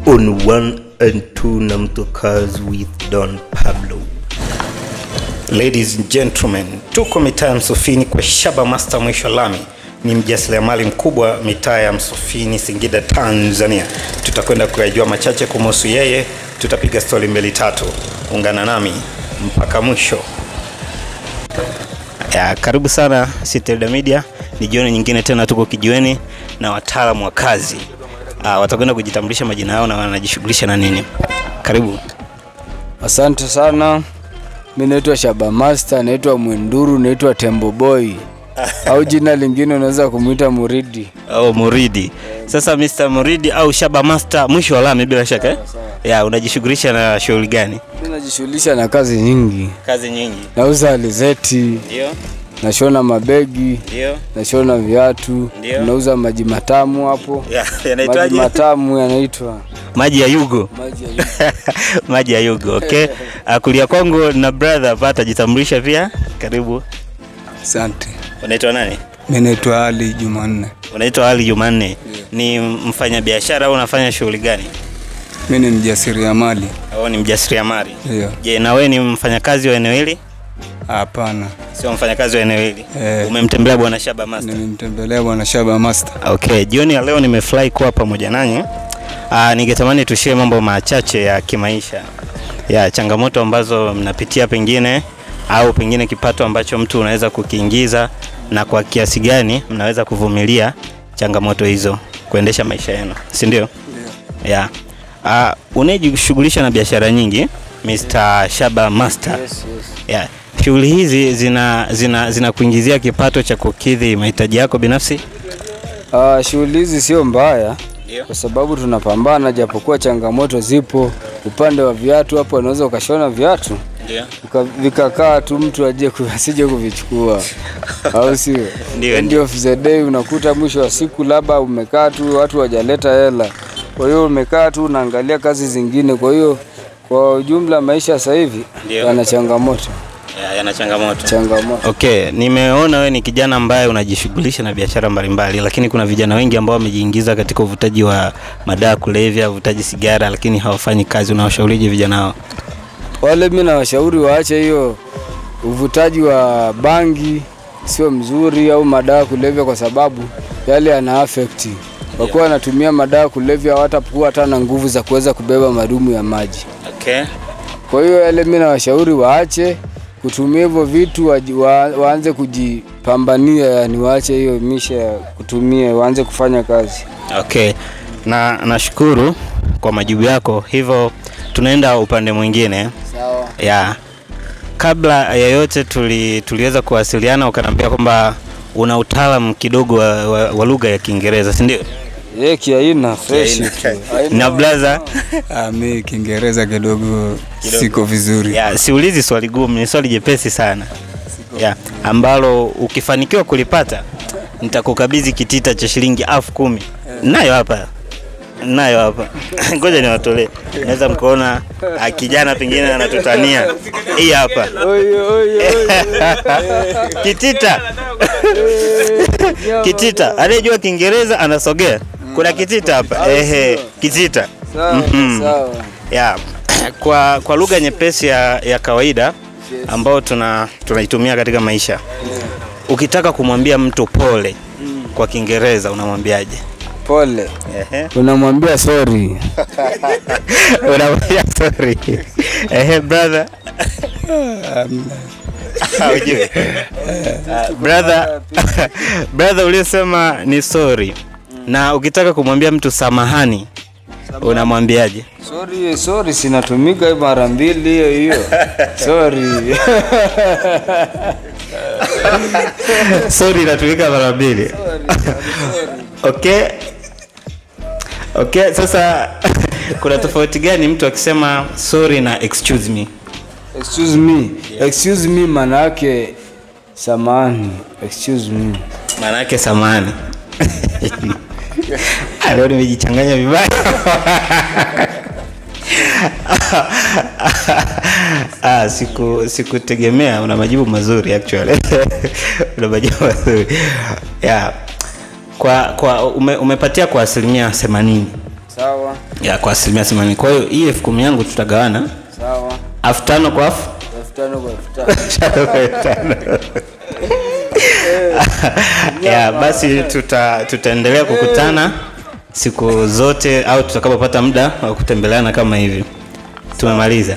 on 1 and 2 na Mtokazi with Don Pablo. Ladies and gentlemen, tuko mitaa ya Msufini kwa Shaba Master mwisho lami. Ni mjasiriamali mkubwa mitaa ya Msufini, Singida, Tanzania. Tutakwenda kuyajua machache kumhusu yeye, tutapiga story mbili tatu. Ungana nami mpaka mwisho. Karibu sana Citadel Media. Ni jioni nyingine tena tuko kijiweni na wataalamu wa kazi. Watakwenda kujitambulisha majina yao na wanajishughulisha na nini. Karibu. Asante sana. Mimi naitwa Shaba Master, naitwa Mwenduru, naitwa Tembo Boy. Au jina lingine unaweza kumuita Muridi. Muridi. Sasa Mr. Muridi au Shaba Master mwisho wa lami bila shaka. Unajishughulisha na shughuli gani? Ninajishughulisha na kazi nyingi. Kazi nyingi. Nauza alizeti. Ndio. Nashona mabegi. Ndio. Nashona viatu. Nauza maji matamu hapo. Yanaitwaje? Maji matamu yanaitwa maji ya Yugo. Maji ya Yugo. Maji ya Yugo, okay. Kulia Kongo na brother hapa atajitambulisha pia. Karibu. Asante. Unaitwa nani? Mimi naitwa Ali Jumanne. Unaitwa Ali Jumanne. Ni mfanyabiashara au unafanya shughuli gani? Mimi ni mjasiriamali. Ni mjasiriamali. Ndio. Je, na wewe ni mfanyakazi wa eneo hili? Hapana. Sio mfanyakazi wa eneo hili. Umemtembelea bwana Shaba Master? Nimemtembelea bwana Shaba Master. Okay, jioni ya leo nimefurahi kuwa pamoja nanyi. Ningetamani tushie mambo machache ya kimaisha. Changamoto ambazo mnapitia pengine au pengine kipato ambacho mtu unaweza kukiingiza na kwa kiasi gani mnaweza kuvumilia changamoto hizo kuendesha maisha yenu, si ndio? Ndio. Unajishughulisha na biashara nyingi, Mr. Shaba Master. Yes. Shughuli hizi zina kuingizia kipato cha kukidhi mahitaji yako binafsi? Shughuli hizi sio mbaya. Kwa sababu tunapambana japokuwa changamoto zipo. Upande wa viatu hapo unaweza ukashona viatu. Ndio. Vikakaa tu mtu asije kuvichukua. Au sio? Ndio of the day unakuta mwisho wa siku labda umekaa tu watu hawajaleta hela. Kwa hiyo umekaa tu unaangalia kazi zingine. Kwa hiyo kwa ujumla maisha sasa hivi yana changamoto. Yana changamoto. Okay, nimeona wewe ni kijana ambaye unajishughulisha na biashara mbalimbali, lakini kuna vijana wengi ambao wamejiingiza katika uvutaji wa madawa kulevya, uvutaji sigara, lakini hawafanyi kazi. Unawashaurije vijana hao? Wale mimi nawashauri waache hiyo uvutaji wa bangi, sio mzuri, au madawa kulevya, kwa sababu yale yana affect. Kwa kuwa anatumia madawa kulevya hawatakuwa hata na nguvu za kuweza kubeba madumu ya maji. Okay. Kwa hiyo yale mimi nawashauri waache kutumia hivyo vitu, waanze kujipambania, yani waache hiyo misha ya kutumia, waanze kufanya kazi. Okay. Nashukuru kwa majibu yako. Hivyo tunaenda upande mwingine. Sawa. Kabla ya yote tuliweza kuwasiliana ukaniambia kwamba una utaalamu kidogo wa lugha ya Kiingereza, si ndio? Kiaina fresh tu. Na blaza mimi Kiingereza kidogo siko vizuri. Siulizi swali gumu, ni swali jepesi sana. Ambalo ukifanikiwa kulipata nitakukabidhi kitita cha shilingi 10,000. Nayo hapa. Ngoja niwatolee. Naweza mkoona kijana pengine anatutania. Hii hapa. Kitita. Kitita. Anajua Kiingereza anasogea. Kuna kitita hapa. Kitita. Sawa. Kwa lugha nyepesi ya kawaida ambao tunaitumia katika maisha. Ukitaka kumwambia mtu pole kwa Kiingereza unamwambiaje? Pole. Unamwambia sorry. Unamwambia sorry. Brother. Hujui. Brother ulisema ni sorry. Na ukitaka kumwambia mtu samahani unamwambiaje? Sorry sinatumika mara mbili hiyo. Sorry. Sorry inatumika mara mbili. Okay, sasa kuna tofauti gani mtu akisema sorry na excuse me? Excuse me maana yake samahani. Excuse me maana yake samahani. Leo nimejichanganya vibaya. Sikutegemea. Una majibu mazuri actually. Una majibu mazuri. Umepatia kwa 80%. Sawa. Ya kwa 80%. Kwa hiyo hii 10,000 yangu tutagawana. Sawa. 5,000 kwa 5,000 kwa 5,000. Ya basi tutaendelea kukutana siku zote au tutakapopata muda wa kutembeleana kama hivi. Tumemaliza.